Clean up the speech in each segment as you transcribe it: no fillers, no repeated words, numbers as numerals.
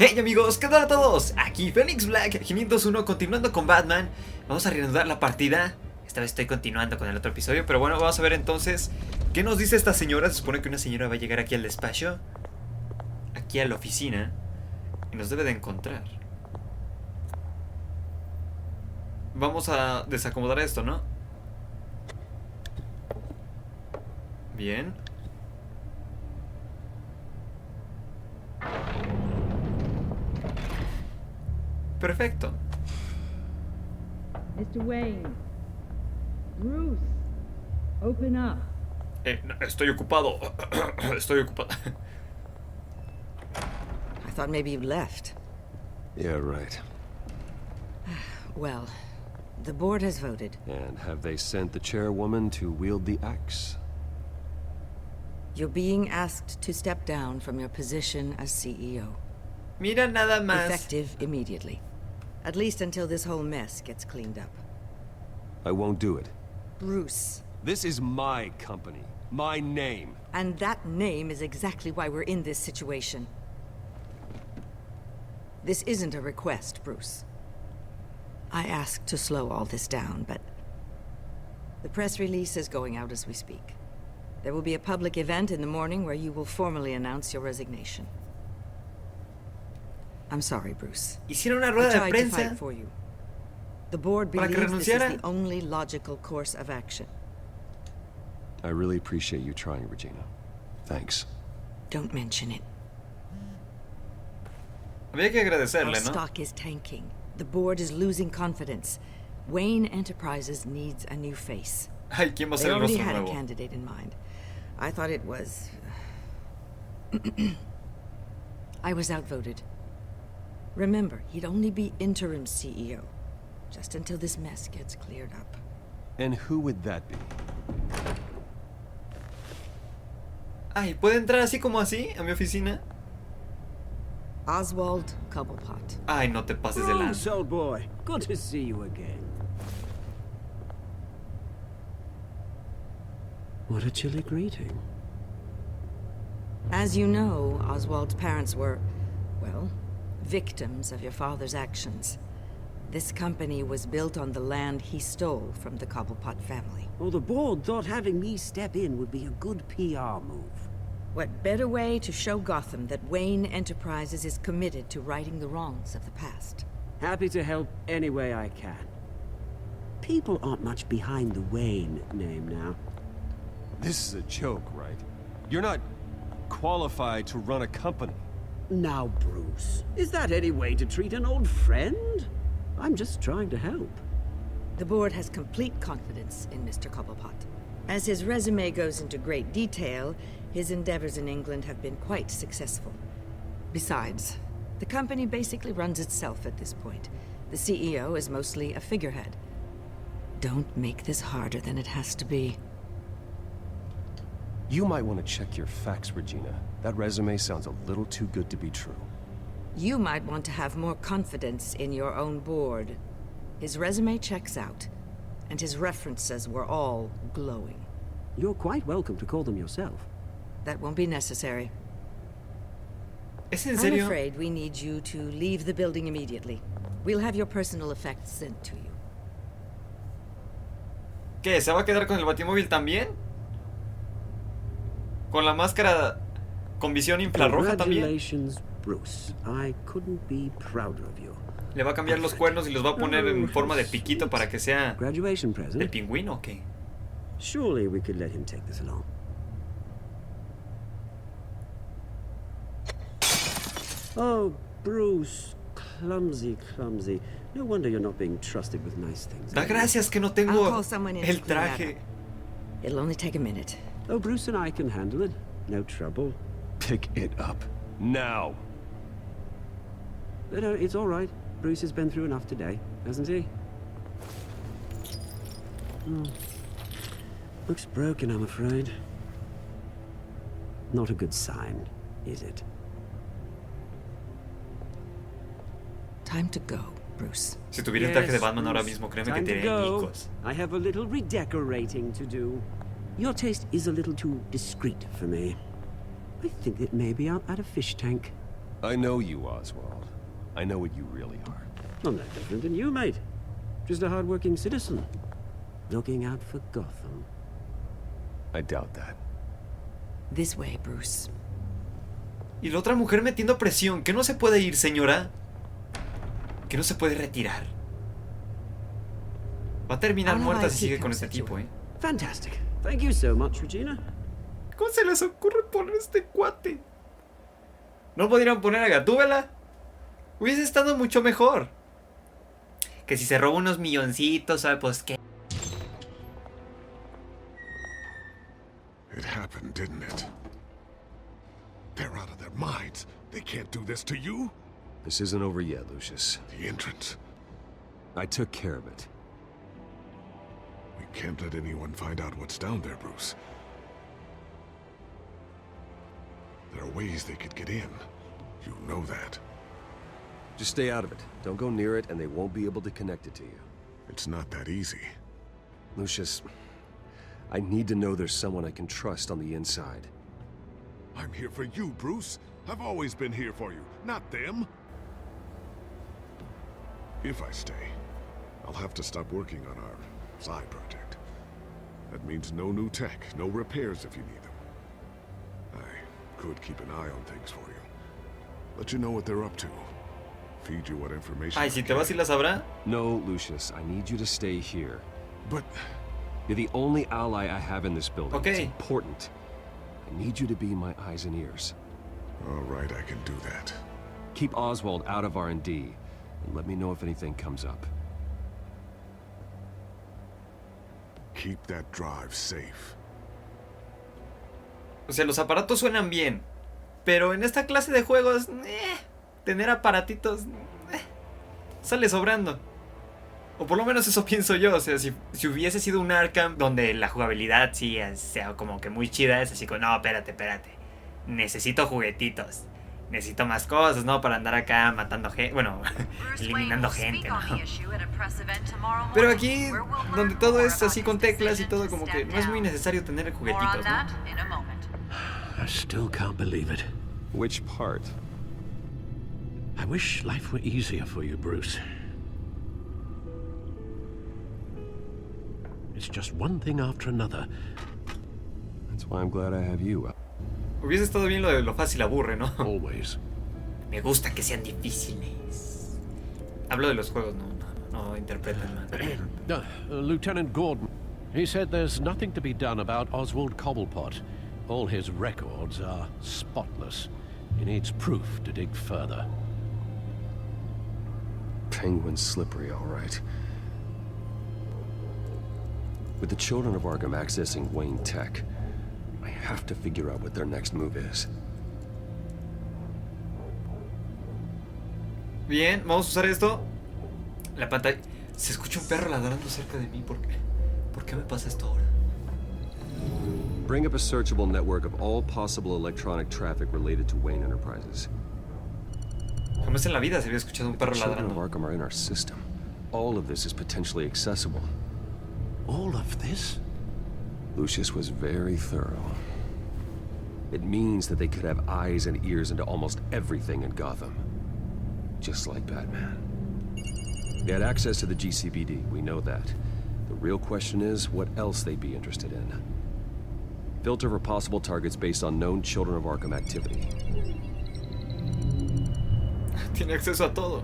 Hey amigos, ¿qué tal a todos? Aquí Phoenix Black 501 continuando con Batman. Vamos a reanudar la partida. Esta vez estoy continuando con el otro episodio, pero bueno, vamos a ver entonces qué nos dice esta señora. Se supone que una señora va a llegar aquí al despacho, aquí a la oficina, y nos debe de encontrar. Vamos a desacomodar esto, ¿no? Bien. Perfecto. Mr. Wayne. Bruce. Open up. No, estoy ocupado. Estoy ocupado. I thought maybe you left. Yeah, right. Well, the board has voted. And have they sent the chairwoman to wield the axe? You're being asked to step down from your position as CEO. Mira nada más. Effective immediately. At least until this whole mess gets cleaned up. I won't do it. Bruce. This is my company. My name. And that name is exactly why we're in this situation. This isn't a request, Bruce. I asked to slow all this down, but the press release is going out as we speak. There will be a public event in the morning where you will formally announce your resignation. I'm sorry, Bruce. Hicieron una I rueda de tried to fight prensa for you. The board para que believes this is renunciara. the only logical course of action. I really appreciate you trying, Regina. Thanks. Don't mention it. Había que Our agradecerle, ¿no? stock is tanking. The board is losing confidence. Wayne Enterprises needs a new face. Ay, ¿quién va a They ser el already rostro had a nuevo? candidate in mind. I thought it was... I was outvoted. Remember, he'd only be interim CEO, just until this mess gets cleared up. And who would that be? Ay, ¿puede entrar así como así a mi oficina? Oswald Cobblepot. Ay, no te pases de Bruce, lanza. old boy. Good to see you again. What a chilly greeting. As you know, Oswald's parents were, well, victims of your father's actions. This company was built on the land he stole from the Cobblepot family. Well, the board thought having me step in would be a good PR move. What better way to show Gotham that Wayne Enterprises is committed to righting the wrongs of the past? Happy to help any way I can. People aren't much behind the Wayne name now. This is a joke, right? You're not qualified to run a company. Now, Bruce, is that any way to treat an old friend? I'm just trying to help. The board has complete confidence in Mr. Cobblepot. As his resume goes into great detail, his endeavors in England have been quite successful. Besides, the company basically runs itself at this point. The CEO is mostly a figurehead. Don't make this harder than it has to be. You might want to check your facts, Regina. That resume sounds a little too good to be true. You might want to have more confidence in your own board. His resume checks out, and his references were all glowing. You're quite welcome to call them yourself. That won't be necessary. ¿Es en I'm serio? afraid we need you to leave the building immediately. We'll have your personal effects sent to you. ¿Qué? ¿Se va a quedar con el batimóvil también? ¿Con la máscara con visión infrarroja también? Congratulations, Bruce. I couldn't be prouder of you. ¿Le va a cambiar los cuernos y los va a poner en forma de piquito para que sea Graduation el present. pingüino o qué? Surely we could let him take this along. Oh, Bruce. Clumsy, clumsy. No wonder you're not being trusted with nice things. Da gracias que no I'll tengo call someone in to el clean that traje. up. It'll only take a minute. Oh, Bruce and I can handle it. No trouble. Pick it up. Now! No, it's all right. Bruce has been through enough today, hasn't he? Hmm. Looks broken, I'm afraid. Not a good sign, is it? Time to go, Bruce. Si tuviera el traje de Yes, Batman ahora Bruce. mismo, créeme que Time te to haría go. añicos. I have a little redecorating to do. Your taste is a little too discreet for me. I think that maybe I'll add a fish tank. I know you, Oswald. I know what you really are. I'm no different than you, mate. Just a hard-working citizen. Looking out for Gotham. I doubt that. This way, Bruce. Y la otra mujer metiendo presión. ¿Que no se puede ir, señora? ¿Que no se puede retirar? Va a terminar muerta si sigue con este tipo, ¿eh? Fantastic. Thank you so much, Regina. ¿Cómo se les ocurre poner este cuate? ¿No podrían poner a Gatúbela? Hubiese estado mucho mejor. Que si se roba unos milloncitos, ¿sabe? Pues qué. It happened, didn't it? They're out of their minds. They can't do this to you. This isn't over yet, Lucius. The entrance. I took care of it. We can't let anyone find out what's down there, Bruce. There are ways they could get in. You know that. Just stay out of it. Don't go near it, and they won't be able to connect it to you. It's not that easy. Lucius, I need to know there's someone I can trust on the inside. I'm here for you, Bruce. I've always been here for you, not them. If I stay, I'll have to stop working on our side project. That means no new tech, no repairs if you need them. I could keep an eye on things for you. Let you know what they're up to. Feed you what information Ay, I si te can. vas y la sabrá. No, Lucius, I need you to stay here. But You're the only ally I have in this building. It's Okay. important. I need you to be my eyes and ears. all right, I can do that. Keep Oswald out of R&D, and let me know if anything comes up. Keep that drive safe. O sea, los aparatos suenan bien. Pero en esta clase de juegos, tener aparatitos sale sobrando. O por lo menos eso pienso yo. O sea, si hubiese sido un Arkham donde la jugabilidad sí sea como que muy chida, es así como, no, espérate. Necesito juguetitos. Necesito más cosas, ¿no? Para andar acá matando gente. Bueno, eliminando gente, ¿no? Pero aquí, donde todo es así con teclas y todo, como que no es muy necesario tener juguetitos, ¿no? I still can't believe it. Which part? I wish life were easier for you, Bruce. It's just one thing after another. That's why I'm glad I have you. Hubiese estado bien lo de lo fácil aburre, ¿no? Always. Me gusta que sean difíciles. Hablo de los juegos, no interpreten mal. Lieutenant Gordon, he said there's nothing to be done about Oswald Cobblepot. All his records are spotless. He needs proof to dig further. Penguin's slippery, all right. With the children of Arkham accessing Wayne Tech, I have to figure out what their next move is. Bien, vamos a usar esto. La pantalla. Se escucha un perro ladrando cerca de mí. ¿Por qué me pasa esto ahora? Bring up a searchable network of all possible electronic traffic related to Wayne Enterprises. Jamás en la vida se había escuchado un perro The children of ladrando. Arkham are in our system. All of this is potentially accessible. All of this? Lucius was very thorough. It means that they could have eyes and ears into almost everything in Gotham. Just like Batman. They had access to the GCPD, we know that. The real question is, what else they'd be interested in. Filter for possible targets based on known Children of Arkham activity. Tiene acceso a todo.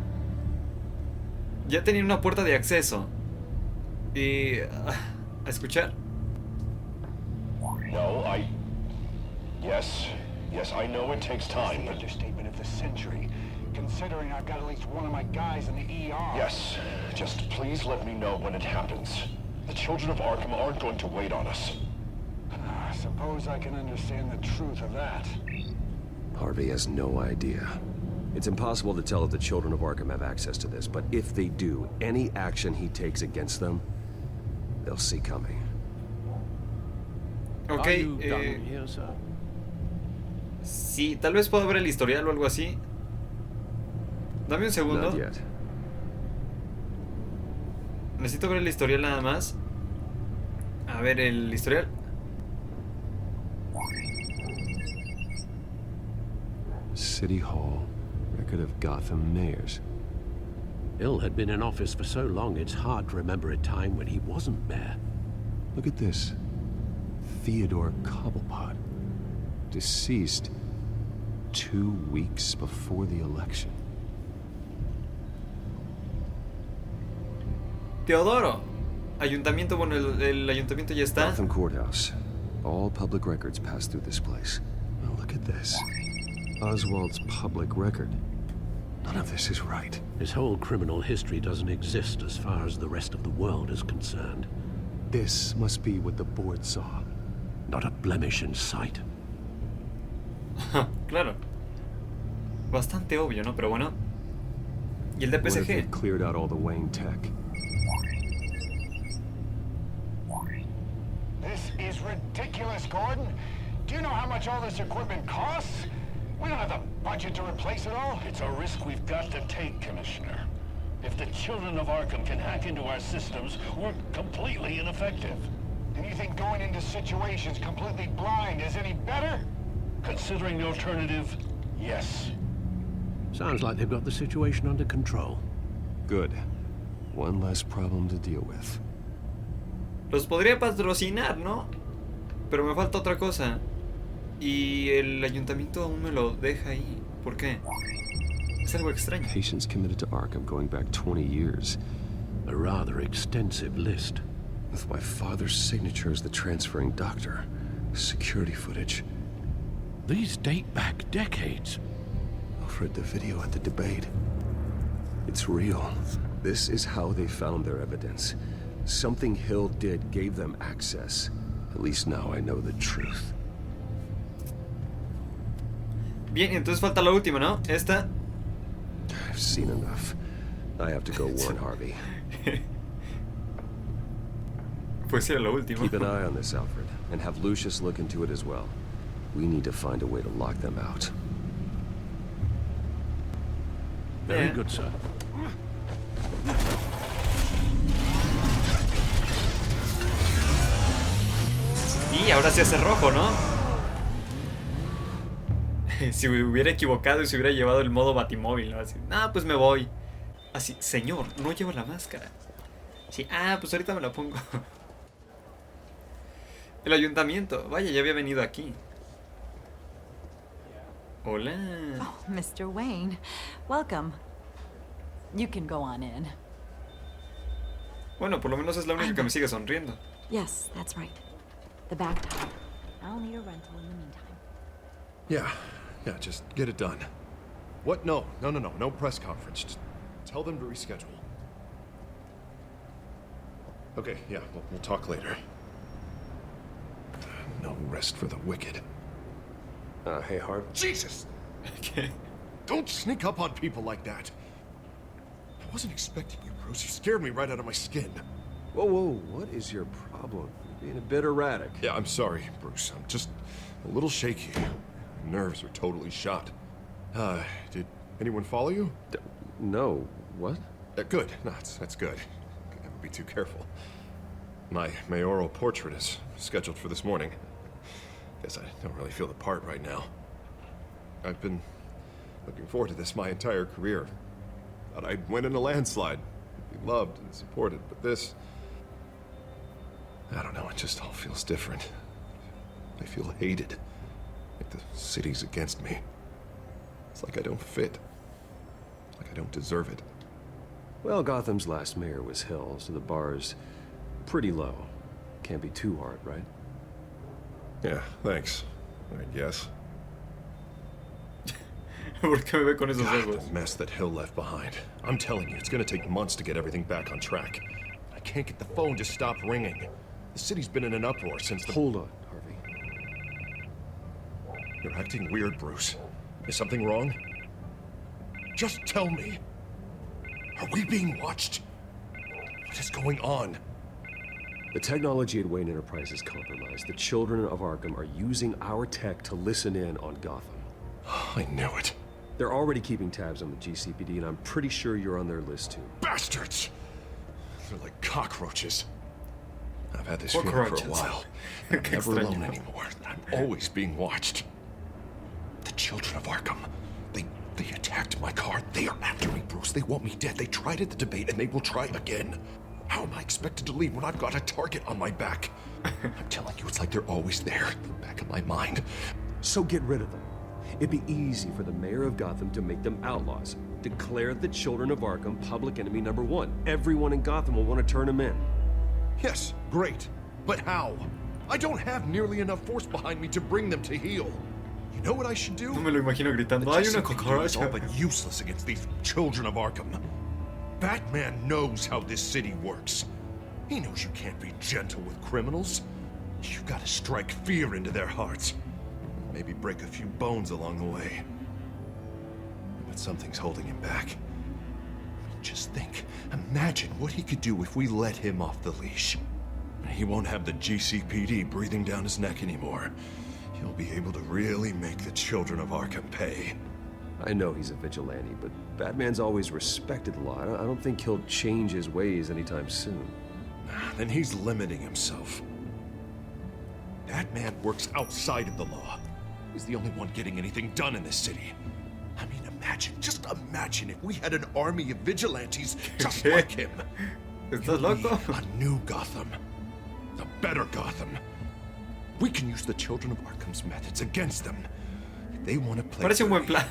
Ya tenía una puerta de acceso. Y... ¿a escuchar? No, Yes, I know it takes time, but... Understatement of the century, considering I've got at least one of my guys in the ER. Yes, just please let me know when it happens. The children of Arkham aren't going to wait on us. I suppose I can understand the truth of that. Harvey has no idea. It's impossible to tell if the Children of Arkham have access to this, but if they do, any action he takes against them, they'll see coming. Ok, Are you done here, sir? sí, tal vez puedo ver el historial o algo así. Dame un segundo. Not yet. Necesito ver el historial nada más. A ver, el historial. City Hall, record of Gotham mayors. Hill had been in office for so long, it's hard to remember a time when he wasn't mayor. Look at this. Theodore Cobblepot. Deceased 2 weeks before the election. Teodoro. Ayuntamiento, bueno, el ayuntamiento ya está. Gotham Courthouse. All public records pass through this place. Oh, look at this. Oswald's public record. None of this is right. His whole criminal history doesn't exist as far as the rest of the world is concerned. This must be what the board saw. Not a blemish in sight. Claro. Bastante obvio, ¿no? Pero bueno. ¿Y el What if they DPSG? cleared out all the Wayne tech? This is ridiculous, Gordon. Do you know how much all this equipment costs? We don't have the budget to replace it all. It's a risk we've got to take, Commissioner. If the children of Arkham can hack into our systems, we're completely ineffective. And you think going into situations completely blind is any better? Considering the alternative, yes. Sounds like they've got the situation under control. Good. One less problem to deal with. Los podría patrocinar, ¿no? Pero me falta otra cosa. Y el ayuntamiento aún me lo deja ahí. ¿Por qué? Es algo extraño. Patients committed to Arkham going back 20 years. A rather extensive list. With my father's signature as the transferring doctor. Security footage. These date back decades. I've read the video at the debate. It's real. This is how they found their evidence. Something Hill did gave them access. At least now I know the truth. Bien, entonces falta la última, ¿no? Esta. I've seen enough. I have to go warn Harvey. Pues era lo último. Keep an eye on this, Alfred, and have Lucius look into it as well. We need to find a way to lock them out. Very Yeah. good, sir. Y ahora se hace rojo, ¿no? Si me hubiera equivocado y se hubiera llevado el modo batimóvil, ¿no? Así, pues me voy. Así, señor, no llevo la máscara. Sí, pues ahorita me la pongo. El ayuntamiento, vaya, ya había venido aquí. Hola. Oh, Mr. Wayne, welcome. You can go on in. Bueno, por lo menos es la única que me sigue sonriendo. Yes, that's right. The back tire. I'll need a rental in the meantime. Yeah, just get it done. What? No press conference. Just tell them to reschedule. Okay, yeah, we'll talk later. No rest for the wicked. Hey, Harv. Jesus! Okay. Don't sneak up on people like that. I wasn't expecting you, Bruce. You scared me right out of my skin. Whoa, what is your problem? You're being a bit erratic. Yeah, I'm sorry, Bruce. I'm just a little shaky. My nerves are totally shot. Did anyone follow you? No. What? Good. No, that's good. Could never be too careful. My mayoral portrait is scheduled for this morning. Guess I don't really feel the part right now. I've been looking forward to this my entire career. Thought I'd win in a landslide. Be loved and supported, but this... I don't know, it just all feels different. I feel hated. Like the city's against me. It's like I don't fit. Like I don't deserve it. Well, Gotham's last mayor was Hill, so the bar's pretty low. Can't be too hard, right? Yeah, thanks. I guess. ¿Por qué me ve con esos God, ojos? the mess that Hill left behind. I'm telling you, it's gonna take months to get everything back on track. I can't get the phone to stop ringing. The city's been in an uproar since the... Hold on, Harvey. You're acting weird, Bruce. Is something wrong? Just tell me. Are we being watched? What is going on? The technology at Wayne Enterprise is compromised. The children of Arkham are using our tech to listen in on Gotham. I knew it. They're already keeping tabs on the GCPD, and I'm pretty sure you're on their list too. Bastards! They're like cockroaches. I've had this feeling for a while. I'm never extraño. alone anymore. I'm always being watched. The children of Arkham. They attacked my car. They are after me, Bruce. They want me dead. They tried at the debate, and they will try again. How am I expected to leave when I've got a target on my back? I'm telling you, it's like they're always there, in the back of my mind. So get rid of them. It'd be easy for the mayor of Gotham to make them outlaws. Declare the children of Arkham public enemy number 1. Everyone in Gotham will want to turn them in. Yes, great. But how? I don't have nearly enough force behind me to bring them to heel. You know what I should do? No me lo imagino gritando. Hay una cucaracha. All but useless against these children of Arkham. Batman knows how this city works. He knows you can't be gentle with criminals. You gotta strike fear into their hearts. Maybe break a few bones along the way. But something's holding him back. Just think, imagine what he could do if we let him off the leash. He won't have the GCPD breathing down his neck anymore. He'll be able to really make the children of Arkham pay. I know he's a vigilante, but Batman's always respected the law. I don't think he'll change his ways anytime soon. Then he's limiting himself. Batman works outside of the law. He's the only one getting anything done in this city. I mean, just imagine if we had an army of vigilantes just like him. ¿Estás loco? A new Gotham. A better Gotham. We can use the children of Arkham's methods against them. If they want to play Parece un buen plan.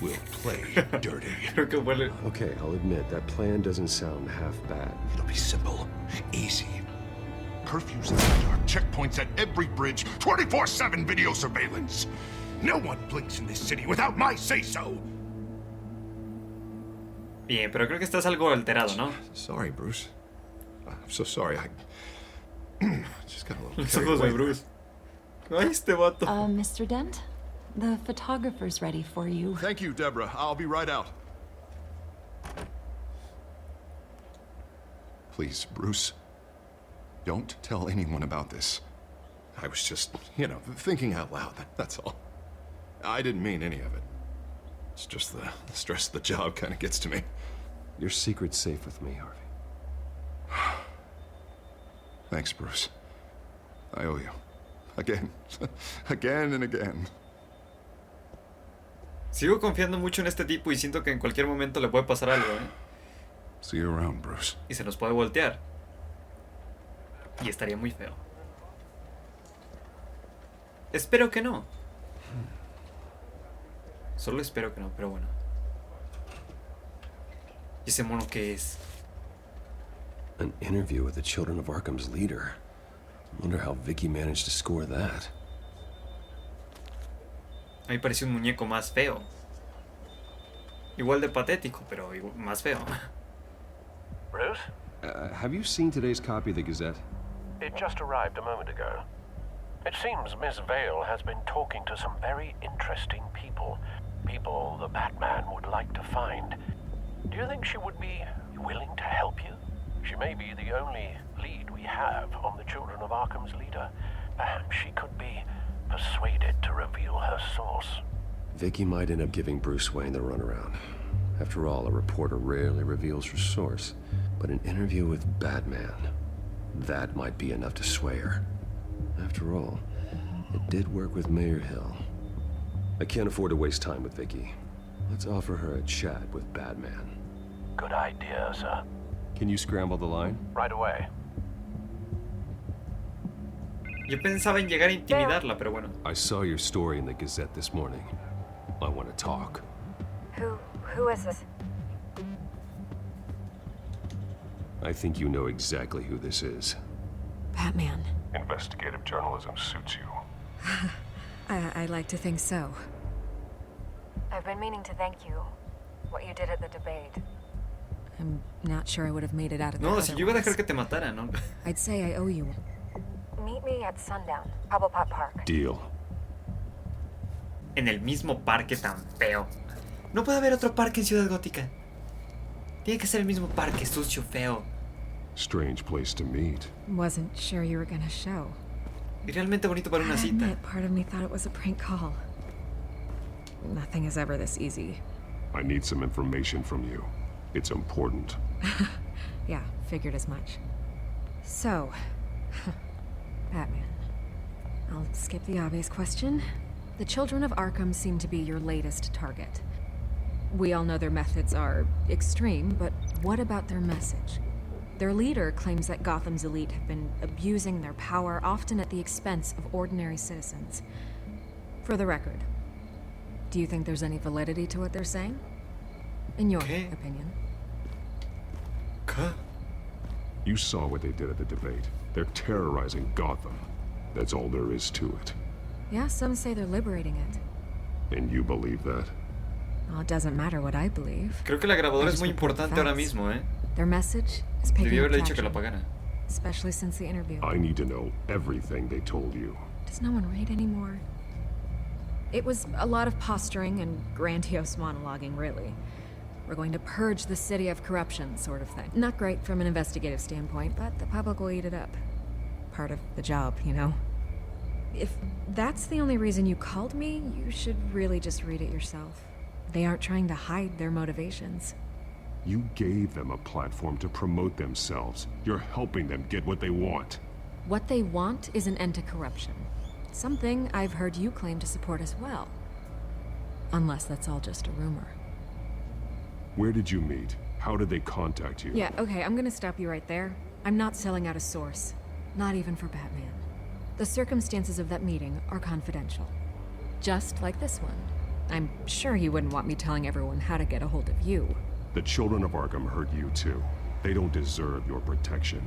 We'll play dirty. Creo que huele. Okay, I'll admit, that plan doesn't sound half bad. It'll be simple, easy. Curfews in the dark, checkpoints at every bridge, 24/7 video surveillance. No one blinks in this city without my say-so. Bien, pero creo que estás algo alterado, ¿no? Sorry, Bruce. I'm so sorry. I just got a little Los carried ojos de away. Bruce. Ay, este vato. Mr. Dent? The photographer's ready for you. Thank you, Deborah. I'll be right out. Please, Bruce, don't tell anyone about this. I was just, thinking out loud, that's all. I didn't mean any of it. It's just the stress of the job kind of gets to me. Your secret's safe with me, Harvey. Thanks, Bruce. I owe you. Again. Again and again. Sigo confiando mucho en este tipo y siento que en cualquier momento le puede pasar algo, ¿eh? See you around, Bruce. Y se nos puede voltear. Y estaría muy feo. Espero que no. Solo espero que no, pero bueno. ¿Y ese mono qué es? An interview with the Children of Arkham's leader. Wonder how Vicky managed to score that. A mí parece un muñeco más feo. Igual de patético, pero más feo. Bruce? Have you seen today's copy of the Gazette? It just arrived a moment ago. It seems Miss Vale has been talking to some very interesting people. People the Batman would like to find. Do you think she would be willing to help you? She may be the only lead we have on the Children of Arkham's leader. Perhaps she could be persuaded to reveal her source. Vicky might end up giving Bruce Wayne the runaround. After all, a reporter rarely reveals her source. But an interview with Batman, that might be enough to sway her. After all, it did work with Mayor Hill. I can't afford to waste time with Vicky. Let's offer her a chat with Batman. Good idea, sir. Can you scramble the line? Right away. Yo pensaba en llegar a intimidarla, pero bueno. I saw your story in the Gazette this morning. I want to talk. Who is this? I think you know exactly who this is. Batman. Investigative journalism suits you. I like to think so. I've been meaning to thank you. What you did at the debate. I'm not sure I would have made it out of there. No, si yo iba a dejar que te matara, ¿no? I'd say I owe you. Meet me at sundown, Cobblepot Park. Deal. En el mismo parque tan feo. No puede haber otro parque en Ciudad Gótica. Tiene que ser el mismo parque, sucio, feo. Strange place to meet. Wasn't sure you were gonna show. Y realmente bonito para una I cita. admit, part of me thought it was a prank call. Nothing is ever this easy. I need some information from you. It's important. Yeah, figured as much. So, Batman. I'll skip the obvious question. The Children of Arkham seem to be your latest target. We all know their methods are extreme, but what about their message? Their leader claims that Gotham's elite have been abusing their power, often at the expense of ordinary citizens. For the record, do you think there's any validity to what they're saying? In your opinion? You saw what they did at the debate. They're terrorizing Gotham. That's all there is to it. Yeah, some say they're liberating it. And you believe that? Well, it doesn't matter what I believe. Creo que la grabadora es muy importante ahora mismo, ¿eh? Their message is picking Debió up haberle dicho que traction, la apagara. especially since the interview. I need to know everything they told you. Does no one read anymore? It was a lot of posturing and grandiose monologuing, really. We're going to purge the city of corruption, sort of thing. Not great from an investigative standpoint, but the public will eat it up. Part of the job, you know? If that's the only reason you called me, you should really just read it yourself. They aren't trying to hide their motivations. You gave them a platform to promote themselves. You're helping them get what they want. What they want is an end to corruption. Something I've heard you claim to support as well. Unless that's all just a rumor. Where did you meet? How did they contact you? Yeah, okay, I'm gonna stop you right there. I'm not selling out a source. Not even for Batman. The circumstances of that meeting are confidential. Just like this one. I'm sure you wouldn't want me telling everyone how to get a hold of you. The children of Arkham hurt you too. They don't deserve your protection.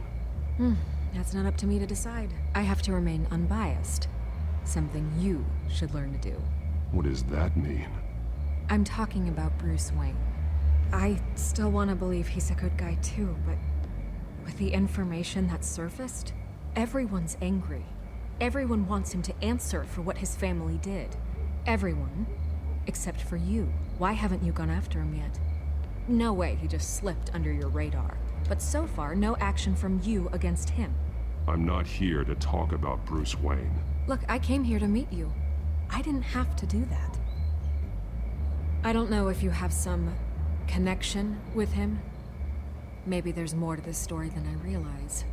That's not up to me to decide. I have to remain unbiased. Something you should learn to do. What does that mean? I'm talking about Bruce Wayne. I still want to believe he's a good guy too, but with the information that surfaced, everyone's angry. Everyone wants him to answer for what his family did. Everyone, except for you. Why haven't you gone after him yet? No way he just slipped under your radar. But so far, no action from you against him. I'm not here to talk about Bruce Wayne. Look, I came here to meet you. I didn't have to do that. I don't know if you have some connection with him. Maybe there's more to this story than I realize.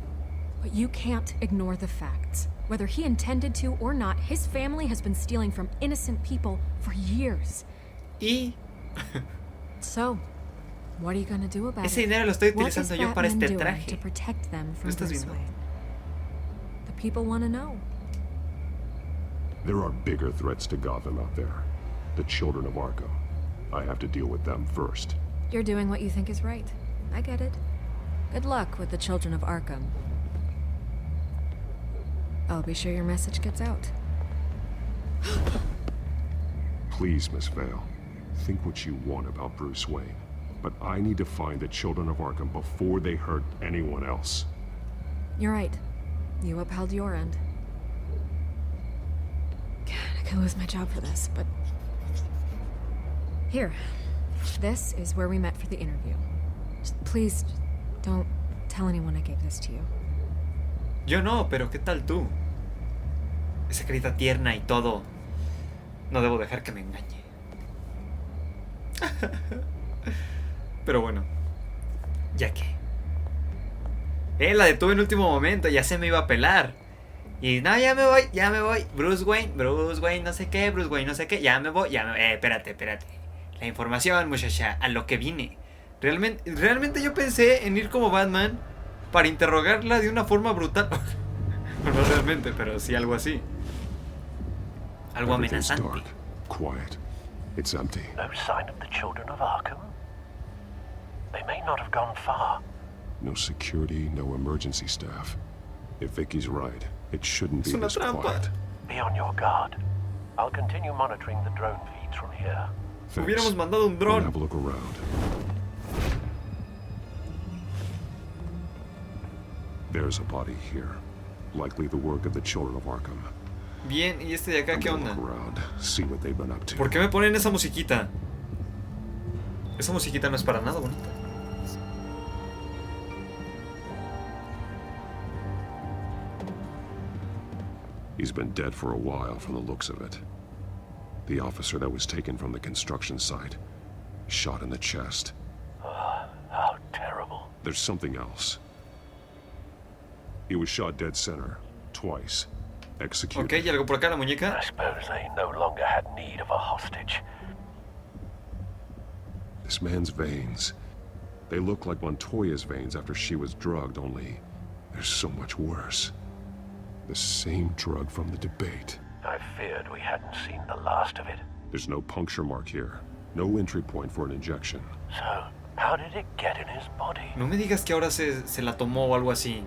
But you can't ignore the facts. Whether he intended to or not, his family has been stealing from innocent people for years. So, what are you gonna do about Ese it? dinero lo estoy What is utilizando yo para Batman este doing traje. to protect them from ¿Lo estás Bruce viendo? Wayne? The people want to know. There are bigger threats to Gotham out there. The children of Arkham. I have to deal with them first. You're doing what you think is right. I get it. Good luck with the children of Arkham. I'll be sure your message gets out. Please, Miss Vale. Think what you want about Bruce Wayne. But I need to find the children of Arkham before they hurt anyone else. You're right. You upheld your end. God, I could lose my job for this, but... Here. This is where we met for the interview. Just please, don't tell anyone I gave this to you. Yo no, pero ¿qué tal tú? Esa carita tierna y todo. No debo dejar que me engañe. Pero bueno, ya que la detuve en último momento, ya se me iba a pelar. Y no, ya me voy. Bruce Wayne, no sé qué, Bruce Wayne, no sé qué. Ya me voy. Espérate. La información, muchacha, a lo que vine. Realmente yo pensé en ir como Batman para interrogarla de una forma brutal. No realmente, pero sí algo así. Algo Everything's amenazante. dark, quiet. It's empty. No sign of the children of Arkham? They may not have gone far. No security, no emergency staff. If Vicky's right, it shouldn't be Es una this trampa. quiet. Be on your guard. I'll continue monitoring the drone feeds from here. Thanks. Hubiéramos mandado un We'll dron. have a look around. There's a body here. Likely the work of the children of Arkham. Bien, ¿y este de acá qué I'm gonna onda? look around, see what they've been up to. ¿Por qué me ponen esa musiquita? Esa musiquita no es para nada bonita. He's been dead for a while from the looks of it. The officer that was taken from the construction site. Shot in the chest. How terrible. There's something else. He was shot dead center. Twice. Executed. Ok, ¿y algo por acá, la muñeca? I suppose they no longer had need of a hostage. This man's veins. They look like Montoya's veins after she was drugged, only they're so much worse. The same drug from the debate. I feared we hadn't seen the last of it. There's no puncture mark here. No entry point for an injection. So, how did it get in his body? No me digas que ahora se la tomó o algo así.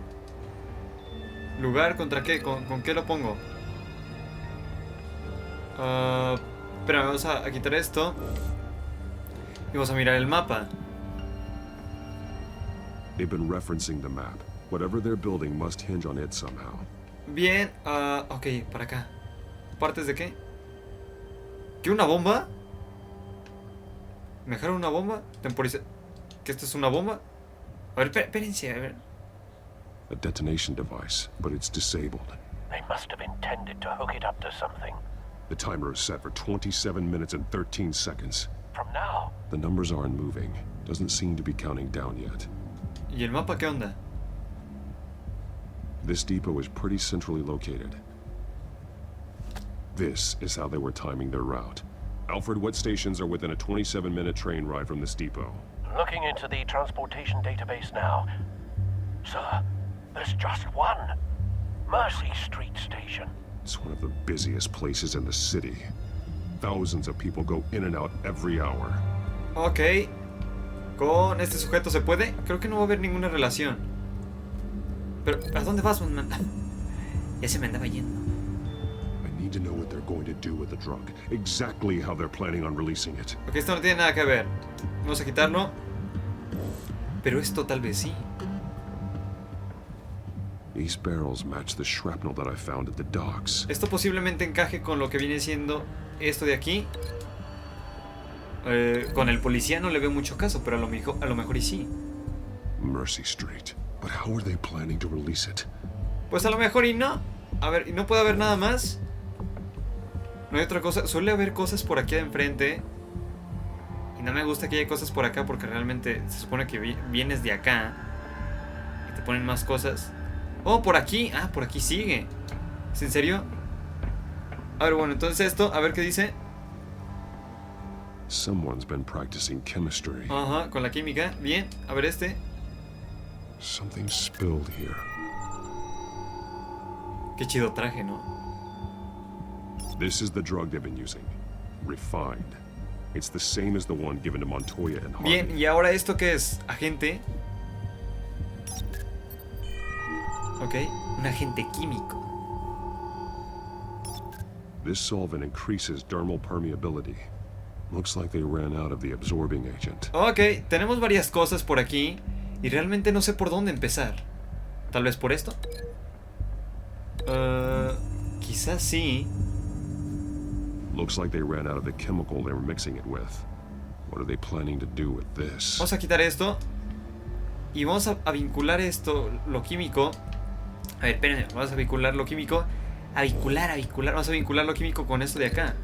¿Lugar contra qué? ¿Con qué lo pongo? Espera, vamos a quitar esto. Y vamos a mirar el mapa. They've been referencing the map. Whatever they're building must hinge on it somehow. Bien, ok, para acá. ¿Partes de qué? ¿Qué, una bomba? ¿Me dejaron una bomba? Temporiza... ¿Que esto es una bomba? A ver, espérense, a ver. A detonation device, but it's disabled. They must have intended to hook it up to something. The timer is set for 27 minutes and 13 seconds. From now? The numbers aren't moving. Doesn't seem to be counting down yet. ¿Y el mapa qué onda? This depot is pretty centrally located. This is how they were timing their route. Alfred, what stations are within a 27-minute train ride from this depot? Looking into the transportation database now. Sir, there's just one. Mercy Street Station. It's one of the busiest places in the city. Thousands of people go in and out every hour. Ok. ¿Con este sujeto se puede? Creo que no va a haber ninguna relación. Pero, ¿a dónde vas, man? Ya se me andaba yendo. I need to know what they're going to do with the drug. Exactly how they're planning on releasing it. Ok, esto no tiene nada que ver. Vamos a quitarlo. Pero esto tal vez sí. These barrels match the shrapnel that I found at the docks. Esto posiblemente encaje con lo que viene siendo esto de aquí. Con el policía no le veo mucho caso, pero a lo mejor y sí. Mercy Street. But how are they planning to release it? Pues a lo mejor y no. A ver, no puede haber nada más. No hay otra cosa. Suele haber cosas por aquí de enfrente. Y no me gusta que haya cosas por acá porque realmente se supone que vienes de acá. Y te ponen más cosas. Oh, por aquí. Ah, por aquí sigue. ¿Es en serio? A ver, bueno, entonces esto, a ver qué dice. Someone's been practicing chemistry. Ajá, con la química. Bien, a ver este. Something spilled here. Qué chido traje, ¿no? This is the drug they've been using. Refined. It's the same as the one given to Montoya and Hardy. Bien, y ahora esto qué es, agente. Ok, un agente químico. This solvent increases dermal permeability. Looks like they ran out of the absorbing agent. Ok, tenemos varias cosas por aquí y realmente no sé por dónde empezar. ¿Tal vez por esto? Quizás sí. Looks like they ran out of the chemical they were mixing it with. What are they planning to do with this? Vamos a quitar esto y vamos a vincular esto, lo químico. A ver, espérenme, vamos a vincular lo químico. Vamos a vincular lo químico con esto de acá.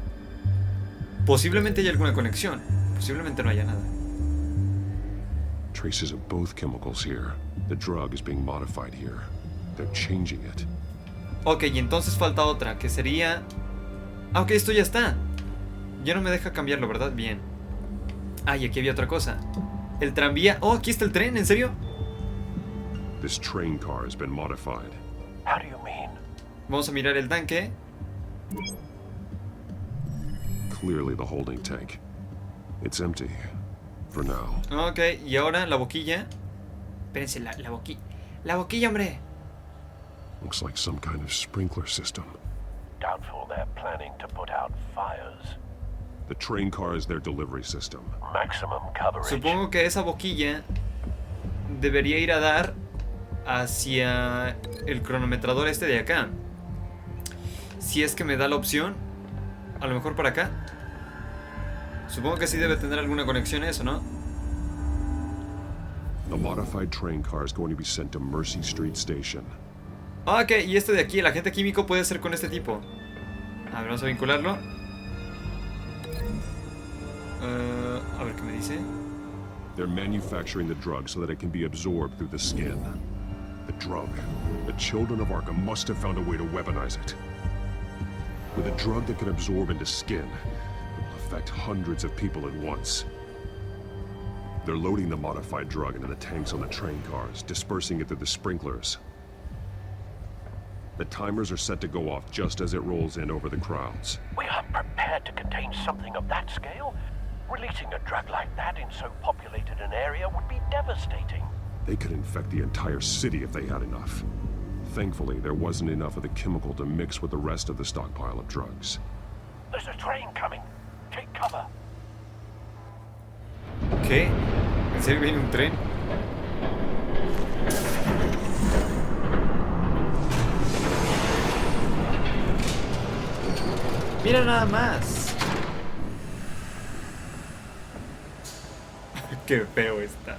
Posiblemente haya alguna conexión. Posiblemente no haya nada. Traces of both chemicals here. The drug is being modified here. They're changing it. Ok, y entonces falta otra, que sería... Ah, ok, esto ya está. Ya no me deja cambiarlo, ¿verdad? Bien. Ah, y aquí había otra cosa. El tranvía... Oh, aquí está el tren, ¿en serio? This train car has been modified. How do you mean? Vamos a mirar el tanque. Clearly the holding tank. It's empty. For now. Ok, y ahora la boquilla. Espérense, la boquilla. La boquilla, hombre. Looks like some kind of sprinkler system. Doubtful they're planning to put out fires. The train car is their delivery system. Maximum coverage. Supongo que esa boquilla debería ir a dar hacia el cronometrador este de acá. Si es que me da la opción. A lo mejor para acá. Supongo que sí debe tener alguna conexión eso, ¿no? The modified train car is going to be sent to Mercy Street Station. Ok, y este de aquí, el agente químico puede ser con este tipo. A ver, vamos a vincularlo. A ver qué me dice. They're manufacturing the drug so that it can be absorbed through the skin. The drug. The children of Arkham must have found a way to weaponize it. With a drug that can absorb into skin, it will affect hundreds of people at once. They're loading the modified drug into the tanks on the train cars, dispersing it through the sprinklers. The timers are set to go off just as it rolls in over the crowds. We are prepared to contain something of that scale? Releasing a drug like that in so populated an area would be devastating. They could infect the entire city if they had enough. Thankfully, there wasn't enough of the chemical to mix with the rest of the stockpile of drugs. There's a train coming. Take cover. ¿Qué? ¿En serio viene un tren? Mira nada más. Qué feo está.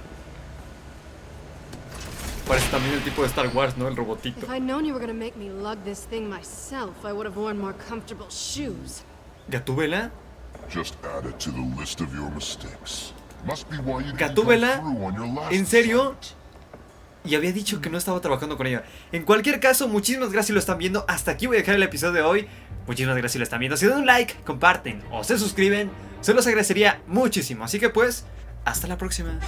Parece también el tipo de Star Wars, ¿no? El robotito. If I'd known you were gonna make me lug this thing myself, I would have worn more comfortable shoes. ¿Gatúbela? Just add it to the list of your mistakes. Must be why you didn't ¿Gatúbela? go through on your last ¿En serio? assignment. Y había dicho que no estaba trabajando con ella. En cualquier caso, muchísimas gracias si lo están viendo. Hasta aquí voy a dejar el episodio de hoy. Muchísimas gracias si lo están viendo. Si dan un like, comparten o se suscriben, se los agradecería muchísimo. Así que pues, hasta la próxima.